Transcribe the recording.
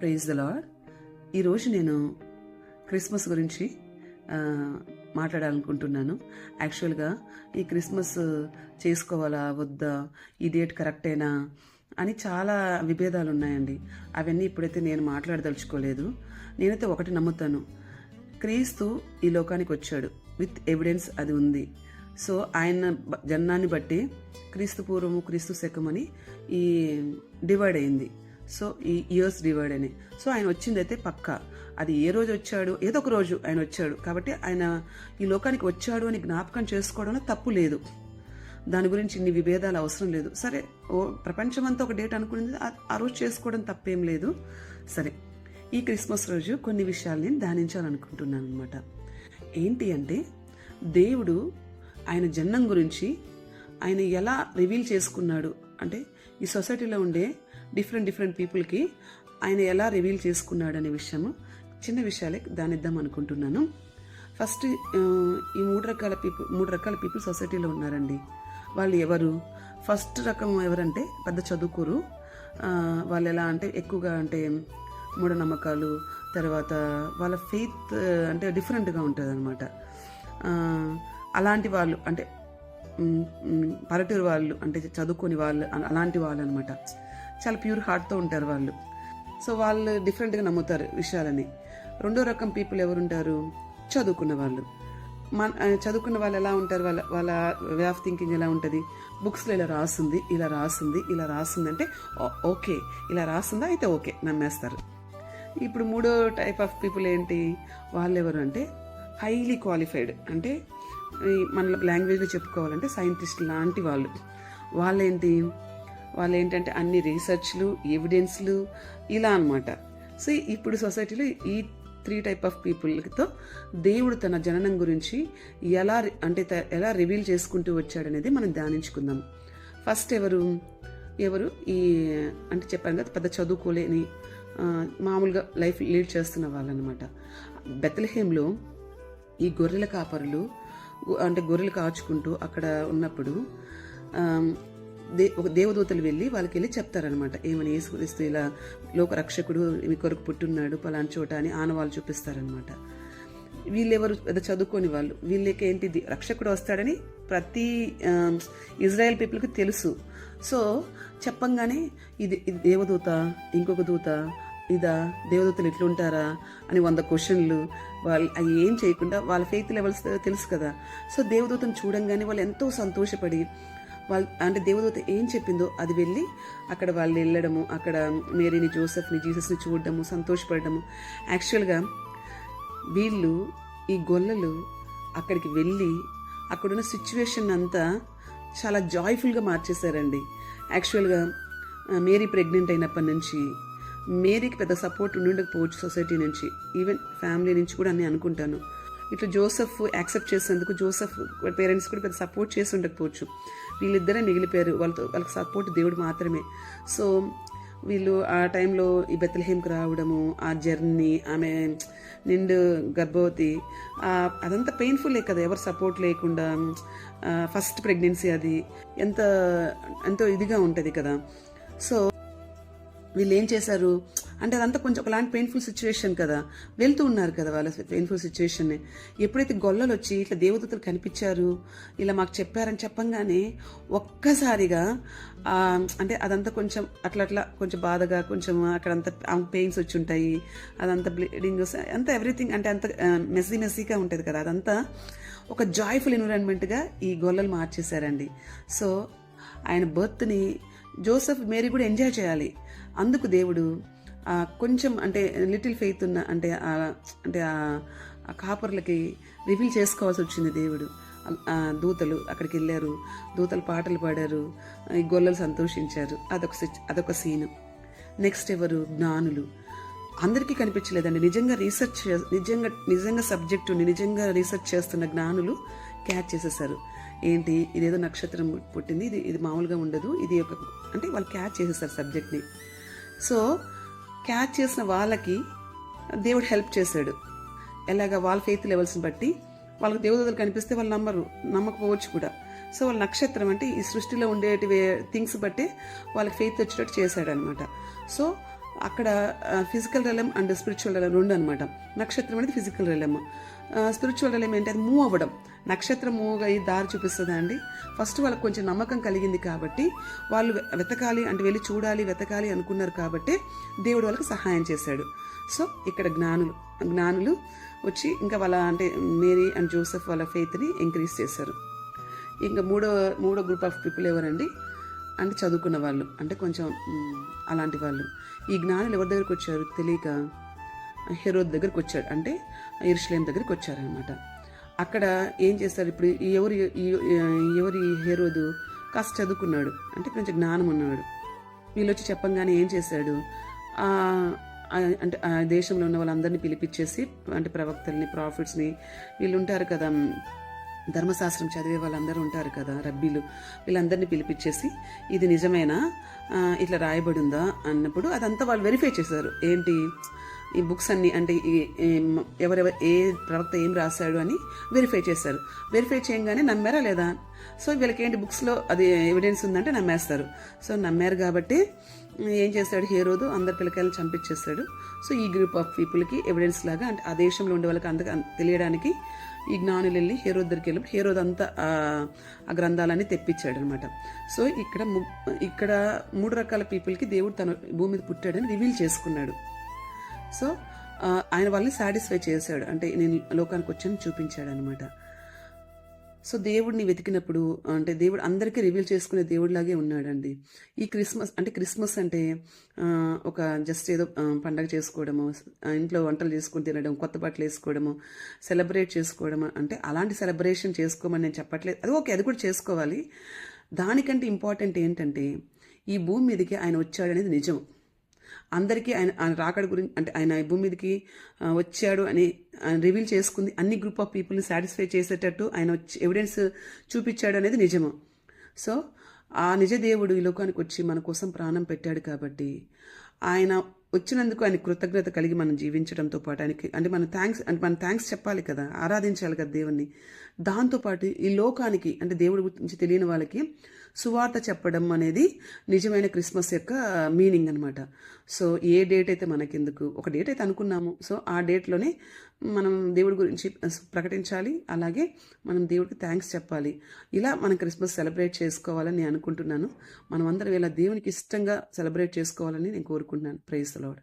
Praise the lord. ఈరోజు నేను Christmas గురించి మాట్లాడాలనుకుంటున్నాను. యాక్చువల్గా ఈ క్రిస్మస్ చేసుకోవాలా వద్దా, ఈ డేట్ కరెక్టేనా అని చాలా విభేదాలు ఉన్నాయండి. అవన్నీ ఇప్పుడైతే నేను మాట్లాడదలుచుకోలేదు. నేనైతే ఒకటి నమ్ముతాను, క్రీస్తు ఈ లోకానికి వచ్చాడు, విత్ ఎవిడెన్స్ అది ఉంది. సో ఆయన జన్మాన్ని బట్టి క్రీస్తు పూర్వము క్రీస్తు శకమని ఈ డివైడ్ అయింది. సో ఈ ఇయర్స్ డివైడ్ అయినాయి. సో ఆయన వచ్చిందైతే పక్కా. అది ఏ రోజు వచ్చాడు, ఏదో ఒక రోజు ఆయన వచ్చాడు కాబట్టి ఆయన ఈ లోకానికి వచ్చాడు అని జ్ఞాపకం చేసుకోవడంలో తప్పు లేదు. దాని గురించి ఇన్ని విభేదాలు అవసరం లేదు. సరే, ప్రపంచమంతా ఒక డేట్ అనుకునేది ఆ రోజు చేసుకోవడం తప్పేం లేదు. సరే, ఈ క్రిస్మస్ రోజు కొన్ని విషయాల్ని ధ్యానించాలనుకుంటున్నాను అనమాట. ఏంటి అంటే, దేవుడు ఆయన జన్మం గురించి ఆయన ఎలా రివీల్ చేసుకున్నాడు అంటే, ఈ సొసైటీలో ఉండే డిఫరెంట్ పీపుల్కి ఆయన ఎలా రివీల్ చేసుకున్నాడు అనే విషయము, చిన్న విషయాలే దానిద్దాం అనుకుంటున్నాను. ఫస్ట్ ఈ మూడు రకాల పీపుల్ సొసైటీలో ఉన్నారండి. వాళ్ళు ఎవరు? ఫస్ట్ రకం ఎవరంటే పెద్ద చదువుకోరు. వాళ్ళు ఎలా అంటే ఎక్కువగా అంటే మూఢనమ్మకాలు, తర్వాత వాళ్ళ ఫెయిత్ అంటే డిఫరెంట్గా ఉంటుంది అనమాట. అలాంటి వాళ్ళు అంటే పల్లెటూరు వాళ్ళు అంటే చదువుకొని వాళ్ళు అలాంటి వాళ్ళు అనమాట. చాలా ప్యూర్ హార్ట్తో ఉంటారు వాళ్ళు. సో వాళ్ళు డిఫరెంట్గా నమ్ముతారు విషయాలని. రెండో రకం పీపుల్ ఎవరుంటారు? చదువుకున్న వాళ్ళు. చదువుకున్న వాళ్ళు ఎలా ఉంటారు? వాళ్ళ వే ఆఫ్ థింకింగ్ ఎలా ఉంటుంది? బుక్స్లో ఇలా రాస్తుంది అంటే ఓకే, ఇలా రాస్తుందా అయితే ఓకే నమ్మేస్తారు. ఇప్పుడు మూడో టైప్ ఆఫ్ పీపుల్ ఏంటి? వాళ్ళు ఎవరు అంటే హైలీ క్వాలిఫైడ్, అంటే మన లాంగ్వేజ్లో చెప్పుకోవాలంటే సైంటిస్ట్ లాంటి వాళ్ళు. వాళ్ళు ఏంటంటే అన్ని రీసెర్చ్లు, ఎవిడెన్స్లు ఇలా అనమాట. సో ఇప్పుడు సొసైటీలో ఈ 3 టైప్ ఆఫ్ పీపుల్తో దేవుడు తన జననం గురించి ఎలా రివీల్ చేసుకుంటూ వచ్చాడనేది మనం ధ్యానించుకుందాం. ఫస్ట్ ఎవరు ఈ అంటే చెప్పాను కదా, పెద్ద చదువుకోలేని మామూలుగా లైఫ్ లీడ్ చేస్తున్న వాళ్ళనమాట. బెత్లెహేంలో ఈ గొర్రెల కాపరులు అంటే గొర్రెలు కాచుకుంటూ అక్కడ ఉన్నప్పుడు ఒక దేవదూతలు వెళ్ళి చెప్తారనమాట. ఏమని? యేసుక్రీస్తు ఇలా లోక రక్షకుడు మీ కొరకు పుట్టున్నాడు పలానా చోట అని ఆనవాళ్ళు చూపిస్తారనమాట. వీళ్ళెవరు? పెద్ద చదువుకోని వాళ్ళు. వీళ్ళకి ఏంటిది? రక్షకుడు వస్తాడని ప్రతి ఇజ్రాయెల్ పీపుల్కి తెలుసు. సో చెప్పంగానే ఇది దేవదూత, ఇంకొక దూత, ఇదా, దేవదూతలు ఎట్లుంటారా అని 100 క్వశ్చన్లు. వాళ్ళు అవి ఏం చేయకుండా వాళ్ళ ఫెయిత్ లెవెల్స్ తెలుసు కదా. సో దేవదూతను చూడంగానే వాళ్ళు ఎంతో సంతోషపడి అంటే దేవదూత ఏం చెప్పిందో అది వెళ్ళి అక్కడ వాళ్ళు వెళ్ళడము, అక్కడ మేరీని, జోసెఫ్ని, జీసస్ని చూడడము, సంతోషపడము. యాక్చువల్గా వీళ్ళు ఈ గొల్లలు అక్కడికి వెళ్ళి అక్కడున్న సిచ్యువేషన్ అంతా చాలా జాయ్ఫుల్గా మార్చేశారండి. యాక్చువల్గా మేరీ ప్రెగ్నెంట్ అయినప్పటి నుంచి మేరీకి పెద్ద సపోర్ట్ ఉండకపోవచ్చు సొసైటీ నుంచి, ఈవెన్ ఫ్యామిలీ నుంచి కూడా అని అనుకుంటాను. ఇట్లా జోసెఫ్ యాక్సెప్ట్ చేసేందుకు జోసెఫ్ పేరెంట్స్ కూడా పెద్ద సపోర్ట్ చేసి ఉండకపోవచ్చు. వీళ్ళిద్దరే మిగిలిపోయారు. వాళ్ళకి సపోర్ట్ దేవుడు మాత్రమే. సో వీళ్ళు ఆ టైంలో ఈ బెత్లెహేంకి రావడము, ఆ జర్నీ, ఆమె నిండు గర్భవతి, అదంతా పెయిన్ఫుల్లే కదా, ఎవరు సపోర్ట్ లేకుండా. ఫస్ట్ ప్రెగ్నెన్సీ అది ఎంతో ఇదిగా ఉంటుంది కదా. సో వీళ్ళు ఏం చేశారు అంటే అదంతా కొంచెం ఒకలాంటి పెయిన్ఫుల్ సిచ్యువేషన్ కదా, వెళ్తూ ఉన్నారు కదా వాళ్ళ పెయిన్ఫుల్ సిచ్యువేషన్ని. ఎప్పుడైతే గొల్లలు వచ్చి ఇట్లా దేవదూతలు కనిపించారు, ఇలా మాకు చెప్పారని చెప్పంగానే ఒక్కసారిగా అంటే అదంతా కొంచెం అట్లా కొంచెం బాధగా, కొంచెం అక్కడంతా పెయిన్స్ వచ్చి ఉంటాయి, అదంతా బ్లీడింగ్ అంతా ఎవ్రీథింగ్ అంటే అంత మెస్సీగా ఉంటుంది కదా. అదంతా ఒక జాయ్ఫుల్ ఎన్విరాన్మెంట్గా ఈ గొల్లలు మార్చేశారండి. సో ఆయన బర్త్ని జోసెఫ్, మేరీ కూడా ఎంజాయ్ చేయాలి. అందుకు దేవుడు కొంచెం అంటే లిటిల్ ఫెయిత్ ఉన్న అంటే ఆ కాపర్లకి రివీల్ చేసుకోవాల్సి వచ్చింది దేవుడు. దూతలు అక్కడికి వెళ్ళారు, దూతలు పాటలు పాడారు, ఈ గొల్లలు సంతోషించారు. అదొక సీను. నెక్స్ట్ ఎవరు? జ్ఞానులు. అందరికీ కనిపించలేదండి. నిజంగా సబ్జెక్టుని నిజంగా రీసెర్చ్ చేస్తున్న జ్ఞానులు క్యాచ్ చేసేసారు. ఏంటి, ఇదేదో నక్షత్రం పుట్టింది, ఇది మామూలుగా ఉండదు, ఇది ఒక అంటే వాళ్ళు క్యాచ్ చేసేసారు సబ్జెక్ట్ని. సో క్యాచ్ చేసిన వాళ్ళకి దేవుడు హెల్ప్ చేశాడు. ఎలాగా? వాళ్ళ ఫెయిత్ లెవెల్స్ని బట్టి వాళ్ళకి దేవదూతలు కనిపిస్తే వాళ్ళు నమ్మకపోవచ్చు కూడా. సో వాళ్ళ నక్షత్రం అంటే ఈ సృష్టిలో ఉండేటి థింగ్స్ బట్టి వాళ్ళకి ఫెయిత్ వచ్చేటట్టు చేశాడు అనమాట. సో అక్కడ physical realm and spiritual realm రెండు అనమాట. నక్షత్రం అనేది ఫిజికల్ రెలమ్, స్పిరిచువల్ రెలమ్ ఏంటి, అది మూవ్ అవ్వడం. నక్షత్రం మూవ్ అయ్యి దారి చూపిస్తుందా అండి. ఫస్ట్ వాళ్ళకి కొంచెం నమ్మకం కలిగింది కాబట్టి వాళ్ళు వెతకాలి అంటే వెళ్ళి చూడాలి వెతకాలి అనుకున్నారు కాబట్టి దేవుడు వాళ్ళకి సహాయం చేశాడు. సో ఇక్కడ జ్ఞానులు వచ్చి ఇంకా వాళ్ళ అంటే మేరీ అండ్ జోసెఫ్ వాళ్ళ ఫెయిత్ని ఎంకరేజ్ చేశారు. ఇంకా మూడో గ్రూప్ ఆఫ్ పీపుల్ ఎవరండి అంటే చదువుకున్న వాళ్ళు, అంటే కొంచెం అలాంటి వాళ్ళు. ఈ జ్ఞానులు ఎవరి దగ్గరికి వచ్చారు తెలియక హెరోద్ దగ్గరికి వచ్చాడు, అంటే యెరూషలేం దగ్గరికి వచ్చారనమాట. అక్కడ ఏం చేస్తారు ఇప్పుడు ఎవరి హెరోదు కాస్త చదువుకున్నాడు, అంటే కొంచెం జ్ఞానం ఉన్నాడు. వీళ్ళు వచ్చి చెప్పంగానే ఏం చేశాడు, అంటే ఆ దేశంలో ఉన్న వాళ్ళందరినీ పిలిపించేసి, అంటే ప్రవక్తల్ని ప్రాఫిట్స్ని వీళ్ళు ఉంటారు కదా, ధర్మశాస్త్రం చదివే వాళ్ళందరూ ఉంటారు కదా రబ్బీలు, వీళ్ళందరినీ పిలిపించేసి ఇది నిజమేనా ఇట్లా రాయబడి ఉందా అన్నప్పుడు అదంతా వాళ్ళు వెరిఫై చేశారు. ఏంటి ఈ బుక్స్ అన్ని అంటే ఏ ప్రవక్త ఏం రాశాడు అని వెరిఫై చేశారు. వెరిఫై చేయగానే నమ్మారా లేదా, సో వీళ్ళకి ఏంటి బుక్స్లో అది ఎవిడెన్స్ ఉందంటే నమ్మేస్తారు. సో నమ్మారు కాబట్టి ఏం చేస్తాడు హేరోదు, అందరి పిల్లకాయలను చంపించేస్తాడు. సో ఈ గ్రూప్ ఆఫ్ పీపుల్కి ఎవిడెన్స్ లాగా, అంటే ఆ దేశంలో ఉండే వాళ్ళకి అంత తెలియడానికి ఈ జ్ఞానులు వెళ్ళి హేరోద్ దగ్గరికి వెళ్ళి హేరోద్ అంతా ఆ గ్రంథాలన్నీ తెప్పించాడు అనమాట. సో ఇక్కడ 3 రకాల పీపుల్కి దేవుడు తన భూమి మీద పుట్టాడని రివీల్ చేసుకున్నాడు. సో ఆయన వాళ్ళని సాటిస్ఫై చేశాడు, అంటే నేను లోకానికి వచ్చాను చూపించాడు అనమాట. సో దేవుడిని వెతికినప్పుడు అంటే దేవుడు అందరికీ రివీల్ చేసుకునే దేవుడిలాగే ఉన్నాడండి. ఈ క్రిస్మస్ అంటే ఒక జస్ట్ ఏదో పండగ చేసుకోవడము, ఇంట్లో వంటలు చేసుకుని తినడం, కొత్త బట్టలు వేసుకోవడము, సెలబ్రేట్ చేసుకోవడము, అంటే అలాంటి సెలబ్రేషన్ చేసుకోమని నేను చెప్పట్లేదు, అది ఓకే, అది కూడా చేసుకోవాలి. దానికంటే ఇంపార్టెంట్ ఏంటంటే ఈ భూమి మీదకి ఆయన వచ్చాడనేది నిజం. అందరికీ ఆయన రాకడ గురించి, అంటే ఆయన భూమి మీదకి వచ్చాడు అని రివీల్ చేసుకుంది అన్ని గ్రూప్ ఆఫ్ పీపుల్ని సాటిస్ఫై చేసేటట్టు ఆయన వచ్చి ఎవిడెన్స్ చూపించాడు అనేది నిజము. సో ఆ నిజ దేవుడు ఈ లోకానికి వచ్చి మన కోసం ప్రాణం పెట్టాడు కాబట్టి ఆయన వచ్చినందుకు ఆయన కృతజ్ఞత కలిగి మనం జీవించడంతో పాటు ఆయనకి అంటే మన థ్యాంక్స్ చెప్పాలి కదా, ఆరాధించాలి కదా దేవుణ్ణి. దాంతోపాటు ఈ లోకానికి అంటే దేవుడి గురించి తెలియని వాళ్ళకి సువార్త చెప్పడం అనేది నిజమైన క్రిస్మస్ యొక్క మీనింగ్ అనమాట. సో ఏ డేట్ అయితే మనకెందుకు, ఒక డేట్ అయితే అనుకున్నాము, సో ఆ డేట్లోనే మనం దేవుడి గురించి ప్రకటించాలి, అలాగే మనం దేవుడికి థ్యాంక్స్ చెప్పాలి. ఇలా మనం క్రిస్మస్ సెలబ్రేట్ చేసుకోవాలని నేను అనుకుంటున్నాను. మనం అందరం ఇలా దేవునికి ఇష్టంగా సెలబ్రేట్ చేసుకోవాలని నేను కోరుకుంటున్నాను. Praise the lord.